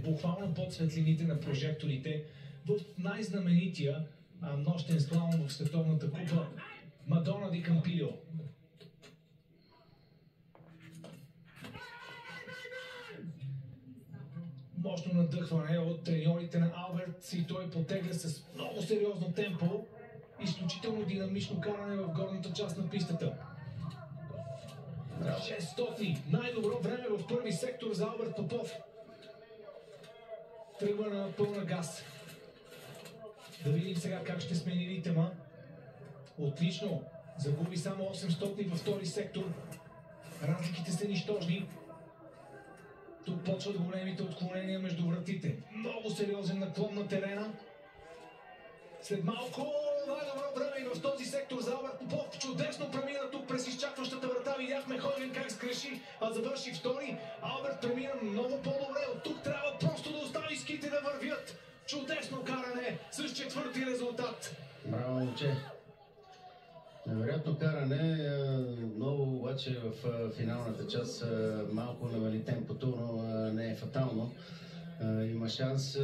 буквално под светлините на прожекторите в най-знаменития нощен слалом в Световната купа Мадона Ди Кампилио. Мощно надъхване от треньорите на Алберт и той потегля с много сериозно темпо. Изключително динамично каране в горната част на пистата. 600. Най-добро време в първи сектор за Алберт Попов. Тръгва на пълна газ. Да видим сега как ще смени ритъма. Отлично. Загуби само 800 във втори сектор. Разликите са нищожни. Тук почват големите отклонения между вратите. Много сериозен наклон на терена. След малко най-добро време и в този сектор за Алберт Попов. Чудесно премина тук през изчакващата врата. Видяхме Хойген как сгреши, а завърши втори. Алберт премина много по-добре. От тук трябва просто да остави ските да вървят. Чудесно каране с четвърти резултат. Браво, момче. Невероятно каране, много обаче в финалната част малко намали темпото, но не е фатално. Има шанс